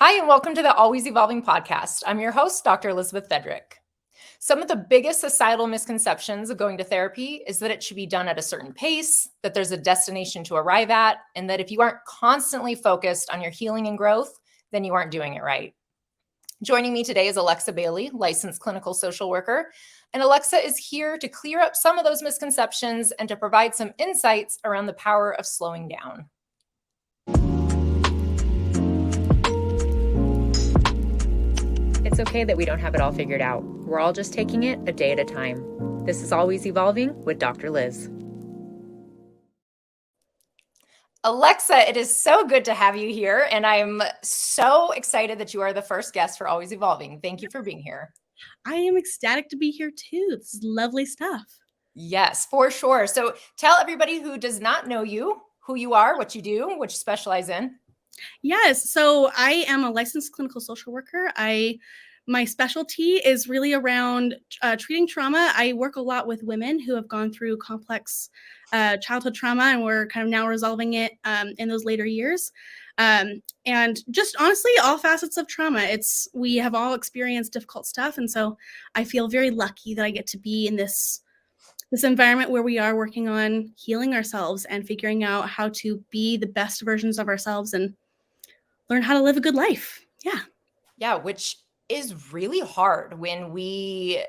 Hi, and welcome to the Always Evolving podcast. I'm your host, Dr. Elizabeth Fedrick. Some of the biggest societal misconceptions of going to therapy is that it should be done at a certain pace, that there's a destination to arrive at, and that if you aren't constantly focused on your healing and growth, then you aren't doing it right. Joining me today is Alexa Bailey, licensed clinical social worker. And Alexa is here to clear up some of those misconceptions and to provide some insights around the power of slowing down. It's okay that we don't have it all figured out. We're all just taking it a day at a time. This is Always Evolving with Dr. Liz. Alexa, it is so good to have you here, and I'm so excited that you are the first guest for Always Evolving. Thank you for being here. I am ecstatic to be here too. This is lovely stuff. Yes, for sure. So tell everybody who does not know you, who you are, what you do, what you specialize in. Yes, so I am a licensed clinical social worker. My specialty is really around treating trauma. I work a lot with women who have gone through complex childhood trauma, and we're kind of now resolving it in those later years. And just honestly, all facets of trauma. We have all experienced difficult stuff, and so I feel very lucky that I get to be in this environment where we are working on healing ourselves and figuring out how to be the best versions of ourselves and learn how to live a good life. Yeah, which is really hard when we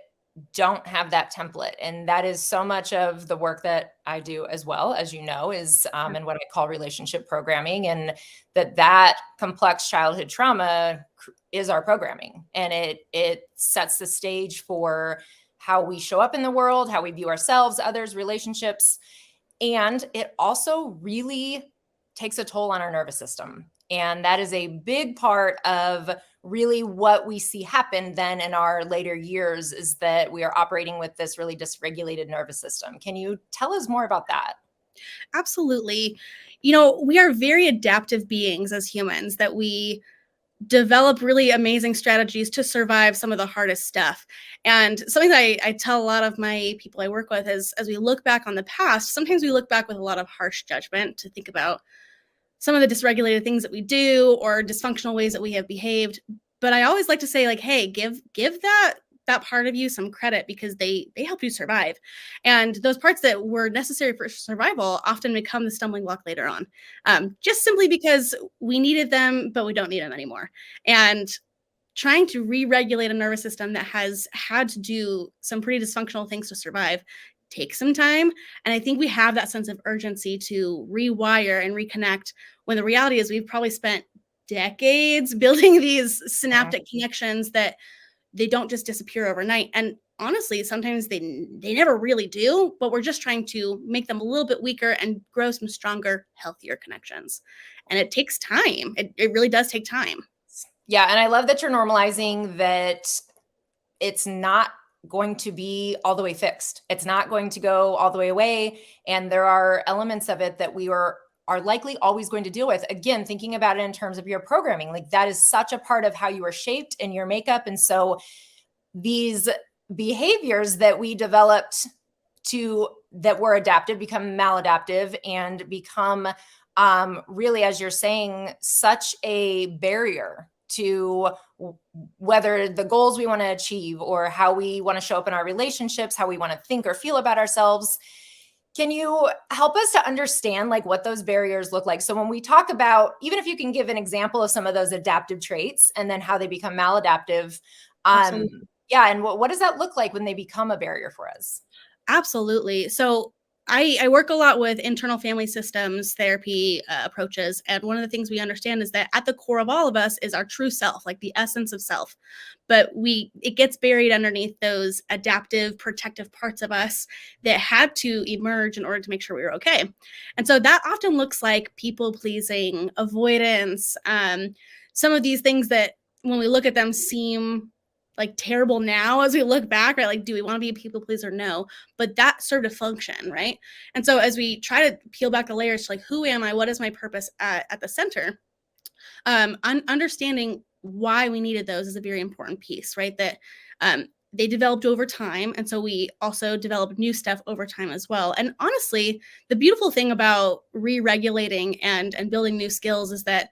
don't have that template. And that is so much of the work that I do as well, as you know, is in what I call relationship programming. And that complex childhood trauma is our programming. And it sets the stage for how we show up in the world, how we view ourselves, others, relationships. And it also really takes a toll on our nervous system. And that is a big part of really what we see happen then in our later years, is that we are operating with this really dysregulated nervous system. Can you tell us more about that? Absolutely. We are very adaptive beings as humans, that we develop really amazing strategies to survive some of the hardest stuff. And something that I tell a lot of my people I work with is, as we look back on the past, sometimes we look back with a lot of harsh judgment to think about some of the dysregulated things that we do or dysfunctional ways that we have behaved. But I always like to say, like, hey, give that part of you some credit, because they help you survive. And those parts that were necessary for survival often become the stumbling block later on, just simply because we needed them, but we don't need them anymore. And trying to re-regulate a nervous system that has had to do some pretty dysfunctional things to survive takes some time. And I think we have that sense of urgency to rewire and reconnect, when the reality is we've probably spent decades building these synaptic connections that they don't just disappear overnight. And honestly, sometimes they never really do, but we're just trying to make them a little bit weaker and grow some stronger, healthier connections. And it takes time. It really does take time. Yeah. And I love that you're normalizing that it's not going to be all the way fixed. It's not going to go all the way away. And there are elements of it that we are likely always going to deal with. Again, thinking about it in terms of your programming, like that is such a part of how you are shaped in your makeup. And so these behaviors that we developed that were adaptive become maladaptive and become really, as you're saying, such a barrier to whether the goals we want to achieve or how we want to show up in our relationships, how we want to think or feel about ourselves. Can you help us to understand like what those barriers look like? So when we talk about, even if you can give an example of some of those adaptive traits and then how they become maladaptive. Yeah. And what does that look like when they become a barrier for us? Absolutely. So I work a lot with internal family systems therapy approaches. And one of the things we understand is that at the core of all of us is our true self, like the essence of self. But it gets buried underneath those adaptive, protective parts of us that had to emerge in order to make sure we were okay. And so that often looks like people pleasing, avoidance, some of these things that when we look at them seem like terrible now as we look back, right? Like, do we want to be a people pleaser? No, but that served a function, right? And so as we try to peel back the layers to like, who am I? What is my purpose at the center? Understanding why we needed those is a very important piece, right? That they developed over time. And so we also developed new stuff over time as well. And honestly, the beautiful thing about re-regulating and building new skills is that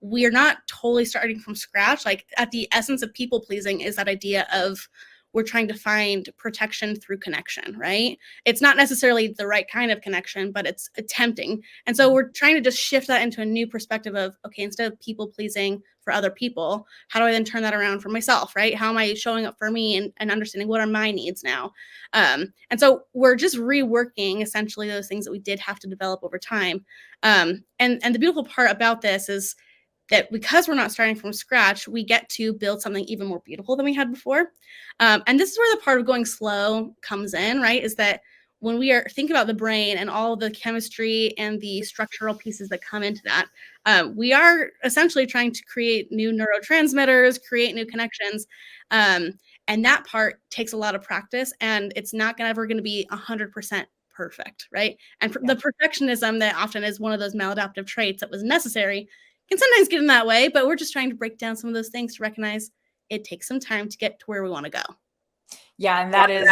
we are not totally starting from scratch. Like at the essence of people pleasing is that idea of we're trying to find protection through connection, right? It's not necessarily the right kind of connection, but it's attempting. And so we're trying to just shift that into a new perspective of, okay, instead of people pleasing for other people, how do I then turn that around for myself, right? How am I showing up for me and understanding what are my needs now? And so we're just reworking essentially those things that we did have to develop over time. And the beautiful part about this is that because we're not starting from scratch, we get to build something even more beautiful than we had before. And this is where the part of going slow comes in, right? Is that when we are thinking about the brain and all the chemistry and the structural pieces that come into that, we are essentially trying to create new neurotransmitters, create new connections. And that part takes a lot of practice, and it's not ever going to be 100% perfect, right? And the perfectionism that often is one of those maladaptive traits that was necessary can sometimes get in that way, but we're just trying to break down some of those things to recognize it takes some time to get to where we want to go. Yeah, and that is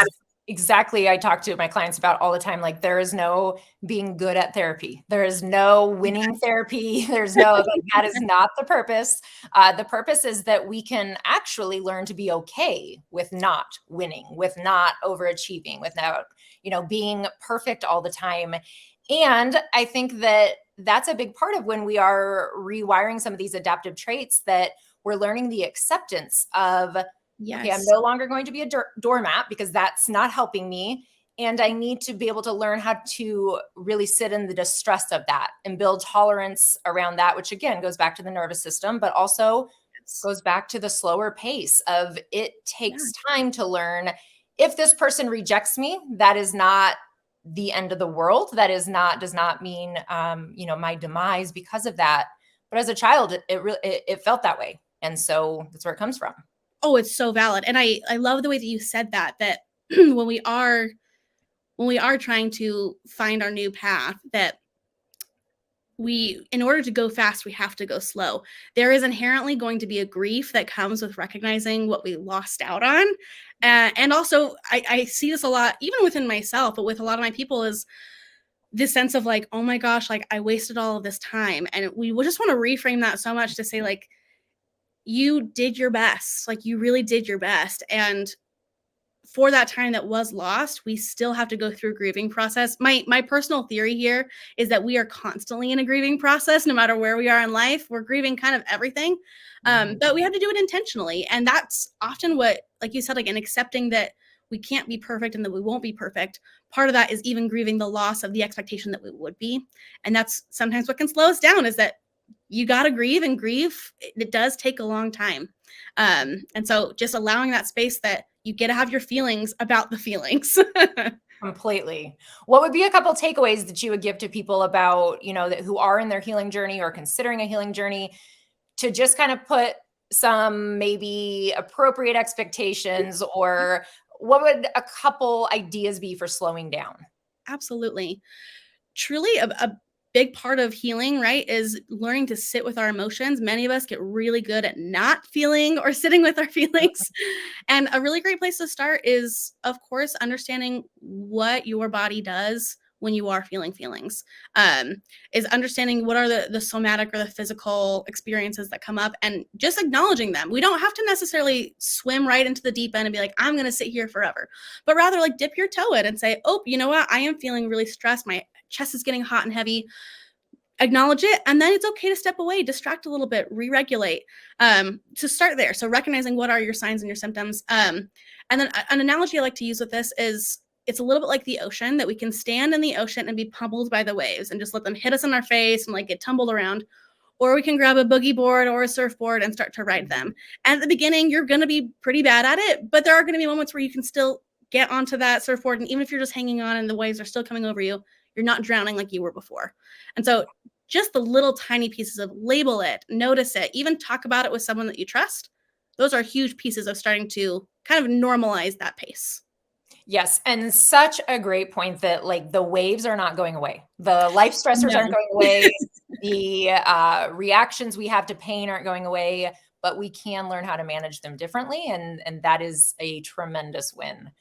exactly I talk to my clients about all the time. Like there is no being good at therapy. There is no winning therapy. There's no like, that is not the purpose. The purpose is that we can actually learn to be okay with not winning, with not overachieving, without, being perfect all the time. And I think that that's a big part of when we are rewiring some of these adaptive traits, that we're learning the acceptance of, okay, I'm no longer going to be a doormat because that's not helping me. And I need to be able to learn how to really sit in the distress of that and build tolerance around that, which again goes back to the nervous system, but also goes back to the slower pace of it takes time to learn. If this person rejects me, that is not the end of the world. That does not mean, my demise because of that. But as a child, it felt that way. And so that's where it comes from. Oh, it's so valid. And I love the way that you said that when we are trying to find our new path, that in order to go fast, we have to go slow. There is inherently going to be a grief that comes with recognizing what we lost out on. And also I see this a lot, even within myself, but with a lot of my people, is this sense of like, oh my gosh, like I wasted all of this time. And we just want to reframe that so much to say like, you did your best. Like you really did your best. And for that time that was lost, we still have to go through a grieving process. My personal theory here is that we are constantly in a grieving process, no matter where we are in life. We're grieving kind of everything, but we have to do it intentionally. And that's often what, like you said, like in accepting that we can't be perfect and that we won't be perfect. Part of that is even grieving the loss of the expectation that we would be. And that's sometimes what can slow us down, is that you got to grieve, and grief, it does take a long time. And so just allowing that space that you get to have your feelings about the feelings. Completely. What would be a couple takeaways that you would give to people about, who are in their healing journey or considering a healing journey, to just kind of put some maybe appropriate expectations, or what would a couple ideas be for slowing down? Absolutely. Truly a big part of healing, right, is learning to sit with our emotions. Many of us get really good at not feeling or sitting with our feelings. And a really great place to start is, of course, understanding what your body does when you are feeling feelings, is understanding what are the somatic or the physical experiences that come up, and just acknowledging them. We don't have to necessarily swim right into the deep end and be like, I'm going to sit here forever, but rather like dip your toe in and say, oh, you know what? I am feeling really stressed. My chest is getting hot and heavy. Acknowledge it, and then it's okay to step away, distract a little bit, re-regulate, to start there. So recognizing what are your signs and your symptoms. And then an analogy I like to use with this is, it's a little bit like the ocean, that we can stand in the ocean and be pummeled by the waves and just let them hit us in our face and like get tumbled around. Or we can grab a boogie board or a surfboard and start to ride them. And at the beginning, you're going to be pretty bad at it, but there are going to be moments where you can still get onto that surfboard. And even if you're just hanging on and the waves are still coming over you, you're not drowning like you were before. And so just the little tiny pieces of label it, notice it, even talk about it with someone that you trust. Those are huge pieces of starting to kind of normalize that pace. Yes. And such a great point that like the waves are not going away. The life stressors aren't going away. The reactions we have to pain aren't going away, but we can learn how to manage them differently. And that is a tremendous win.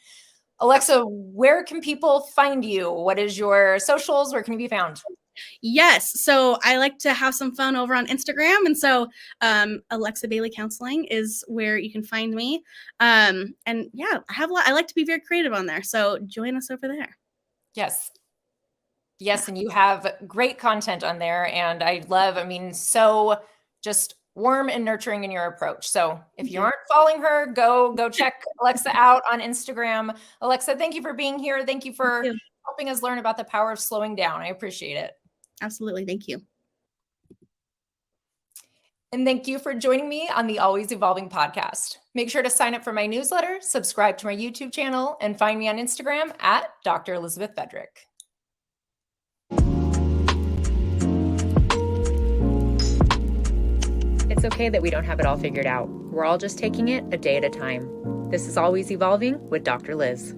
Alexa, where can people find you? What is your socials? Where can you be found? Yes. So I like to have some fun over on Instagram. And so Alexa Bailey Counseling is where you can find me. And yeah, I like to be very creative on there. So join us over there. Yes. Yes, and you have great content on there. And I mean, so just warm and nurturing in your approach. So if you aren't following her, go check Alexa out on Instagram. Alexa, thank you for being here. Thank you for helping us learn about the power of slowing down. I appreciate it. Absolutely. Thank you. And thank you for joining me on the Always Evolving podcast. Make sure to sign up for my newsletter, subscribe to my YouTube channel, and find me on Instagram at Dr. Elizabeth Fedrick. It's okay that we don't have it all figured out. We're all just taking it a day at a time. This is Always Evolving with Dr. Liz.